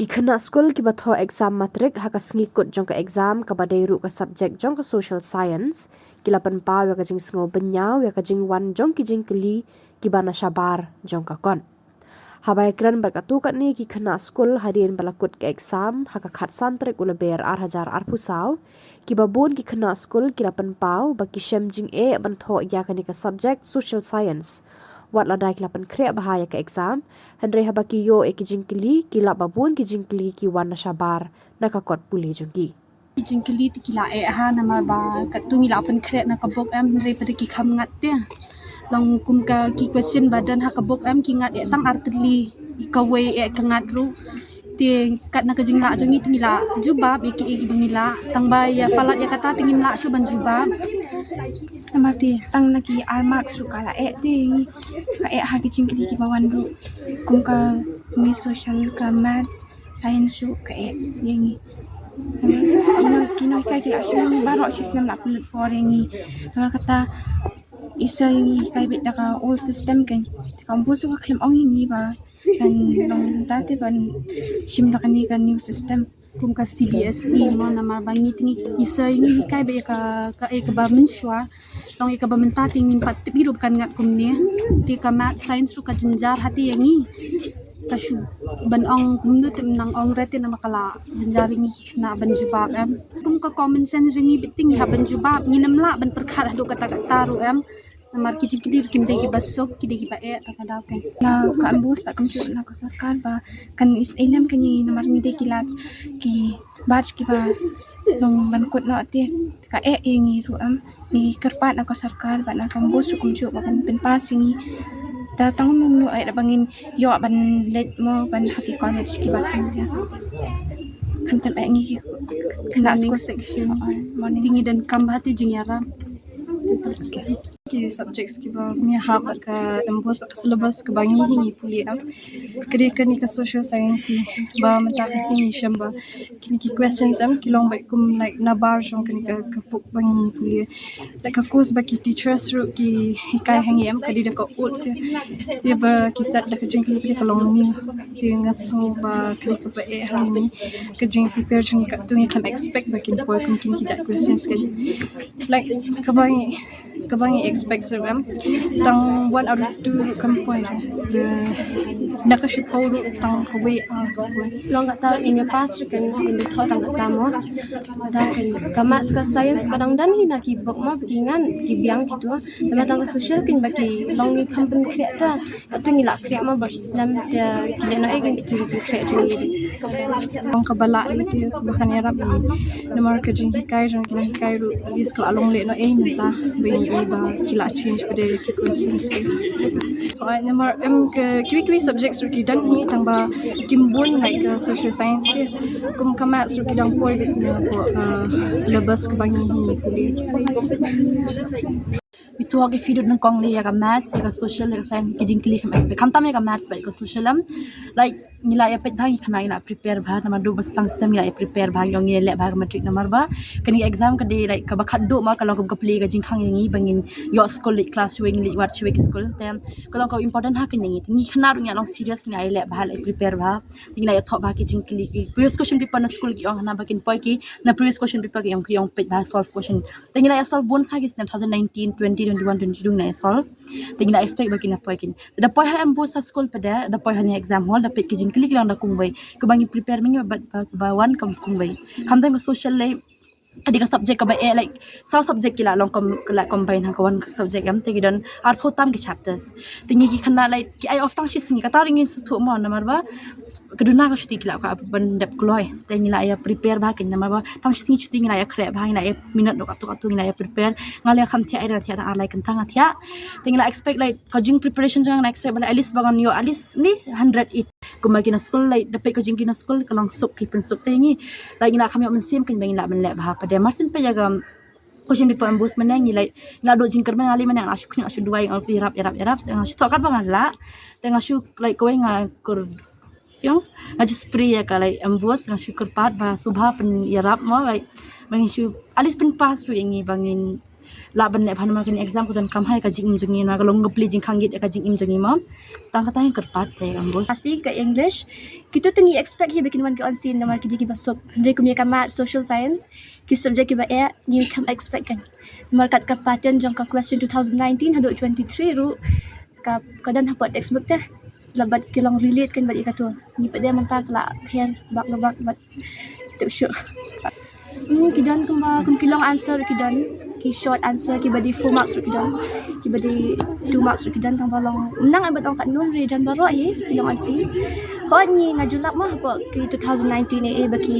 kena skul ki batho exam matrik haka ngikut jong ka exam ka badai ru ka subject jong ka social science kila pen pa ya ka jing sngo benyau ya ka jing wan jong ki jing kli ki bana shabar jong ka kon habai kran berkatu kat ni ki kena skul hadirin balakut ke exam haka khat santrik ula ber ar hajar ar pusau ki babun ki kena skul kila pen pau baki shem jing e ban tho ya ka ni ka subject social science wat ladai kilapan kre bahaya ke exam hendrai habaki yo jingkili kila babun ki jingkili ki wan shabar nakakot puli jungki jingkili ti kila ha nama ba katungi la pen kre na kabok am hendrai pada ki kham ngat te long kum ka ki question badan ha kabok am ki ngat tang artli kawe kangat ru ti kat na kajingla jongi tingila jubab ki bangila tang ba ya palat ya kata tingimla shuban jubab Namarti tang naki armak sukala ti ka hagi jingkili ki bawan ru kum ka mi social ka maths science su ka yengi kino kai kila shimi baro system la pulut porengi kata isa yengi kai bit ka old system kan kampusu ka claim ong yengi ba kan long tate ban shim la kani kan new system kum ka CBSE mo namar bangi tingi isa ini kai be ka ba menshwa long ka ba menta tingi pat biru kan ngat kum ni ti ka math science su ka jenjar hati yangi ka shu ban ong kum nu tim nang ong rete na makala jenjar ini na ban jubab em kum ka common sense yangi biting ha ban jubab ni namla ban perkara do kata taru em namar ki kidir kim de ki basok ki de ki ba takada kan na ka ambus pa kam na ka sarkar ba kan is ilam kani namar ni de kilat ki batch ki ba long bankot na ati ka yengi ru am ni kerpat na ka sarkar ba na kambus kum chu ba kan penpasingi ta tang nu ay bangin yo ban let mo ban haki college ki ba kan yes kan tem ay ngi kena school section tinggi dan kambati jingyara ki subjects ki ba mi ha ba ka embos ba ka syllabus ka bangi hingi puli am kri ka ni ka social science ba mata ka singi shamba kini ki questions am ki long ba kum like na bar jong kani ka puk bangi puli like ka course ba ki teachers ru ki hikai hangi am ka di da ka ut ti ba ki sat da ka jing ki ka long ni ti nga so ba kri ka ba hangi ka jing prepare jing ka tu ni kam expect ba kin boy kum kin ki ja questions ka like ka bangi expect seram tang 1 out of 2 kampoy the nakashipau tang kawe long kat tahu ini pas kan ini thoi tang kat tamo kadang kan kamat ka science kadang dan hina ki bok ma bikingan ki biang gitu tema tang social kin baki long ni company creator kat tu ngila create ma ber system dia kile na egin gitu create ni ang kabala ni subahan erap ni namar ka jing hikai jong kin hikai ru is ka along le no menta be ba kila change pada ki questions ki namar kiwi subjects ru ki dan hi tang ba kimbun like social science dia kum kamat ru ki dang poi bit na ko syllabus ka bangi hi puli itu hagi video nang kong ni ya ka maths ya ka social ya ka science ki jingkili kam expect kam tam ya ka maths ba ka social like nila ya pet bhagi khana ina prepare bha nama do bas tang system nila ya prepare bha yong ni le bha matric number ba kani exam ka de like ka ba khat do ma ka long ka play ka jing khang yangi bangin yo school lit class wing lit wat chwe school tem ka long ka important ha kan yangi ni khana ru nya long serious ni ai le bha le prepare bha nila ya thok bha ki jingkili ki previous question paper na school ki ong na ba kin poi ki na previous question paper ki yong pet bha solve question nila ya solve bon sa ki 2019 20 21 22 na solve nila expect ba kin na poi kin da poi ha am bo sa school pada da poi ha ni exam hall da pet ki klik lang da kungbai ke bangi prepare mingi ba wan kam kungbai kam tang social life adik subject ka ba like sa subject kila long la combine ha kawan subject am tegi dan ar khotam ki chapters tingi ki khana like ki ai of tang shi singi kata ringi su mo namar ba keduna ka shuti kila ka ban dep kloi tengi la ya prepare ba kin namar ba tang shi singi chuti ngila ya khre ba ngila ya minute do ka tu ngila ya prepare ngala kham thia ira thia ar like kantang thia tengi la expect like ka jing preparation jang na expect at least bagan yo at least ni 108 kumagi na school like dapat ko jing na school kalang sok ki pen sok tengi like ngila kami mensim kin bangila ben le ba pada marsin pe jaga question paper ambus menangi like ngado jing kermen ngali menang asyu dua yang alfi rap tengah syu tokat bangan la tengah syu like kowe ngakur yung ngaji spray ya ka like ambus ngasyu kurpat ba subha pen yarap mo like bangin syu alis pen pas tu ingi bangin la ban le phan ma kini exam ko dan kam hai ka jing im jungi na ka long ngepli jing khangit ka jing im jungi ma tang kata yang kerpat te ambos Asik ke English. Kita tinggi expect hi bikin wan ke on scene namar kidi ki basok. Dari kumia ka math social science ki subject ki ba ni kam expect kan. Namar kat ka pattern jong ka question 2019 hado 23 ru ka kadan hapot textbook teh. Labat kilong relate kan badi ka tu. Ni pada mantap la pair bak bat tak sure. Kidan kum kilong answer kidan ki short answer ki badi 4 marks kidan ki badi 2 marks kidan tang balong menang ai batong kat nun re dan baro hi kilong ansi ho ni ngajulap mah apa ki 2019 ni baki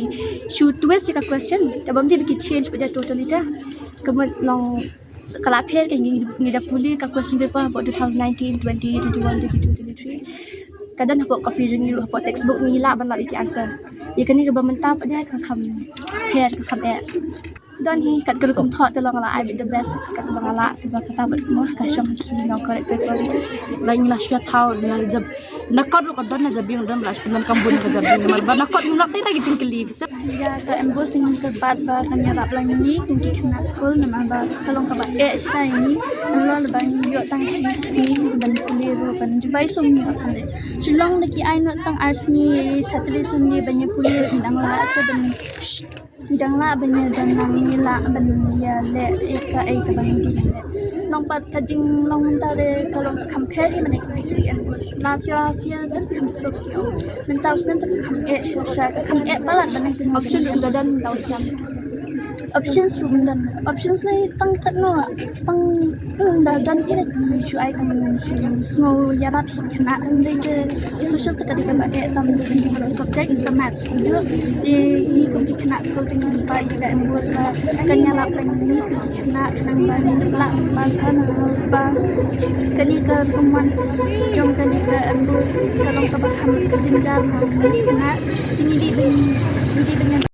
shoot twist ka question tabam dia baki change pada totally dah kemen long kalau pair kan ni dah pulih ka question paper about 2019 20 21 22 23 kadang apa copy jengi ru apa textbook ni la ban la baki answer ya kan ni ka mentap dia ka kam pair ka kam dan hi kat kerukum thot tolong la I be the best kat bang ala tiba kata bat mo ka syong ki no correct paper lain la shia thau na jab nakot ro dan na jabing dan las penan kambun ka jabing mar ba nakot nak tai lagi jing keli Ya ka embos tingin kerbat ba kanya rap lang ni tinggi kena school nama ba kalong ka ba syai ni lo le bang yo tang si ban kulir ban jubai som ni thale chulong na ki ai no tang ars ni satri som ni banya kulir ndang la ta ban Hidang la banya dan nang ni la ban ya le ka bang di le long pat ka jing long ta de kalong ka compare hi manek ki and was last year dan kam sok yo men taus nan ta kam sha ka kam balan manek option yang dadan tahu siam options room dan options ni tang kat no tang dan ira ki shu ai tang shu snow ya rap kena ande ke social ta kadika ba tam de subject is the maths dia ni ko ki kena school ting di pa ida embos ba kanya rap lang ni ki kena nang ba ni la ba kana ba kani ka kuman jong kani ka embos kalong ka ba kam jinjar na kena tingi di ben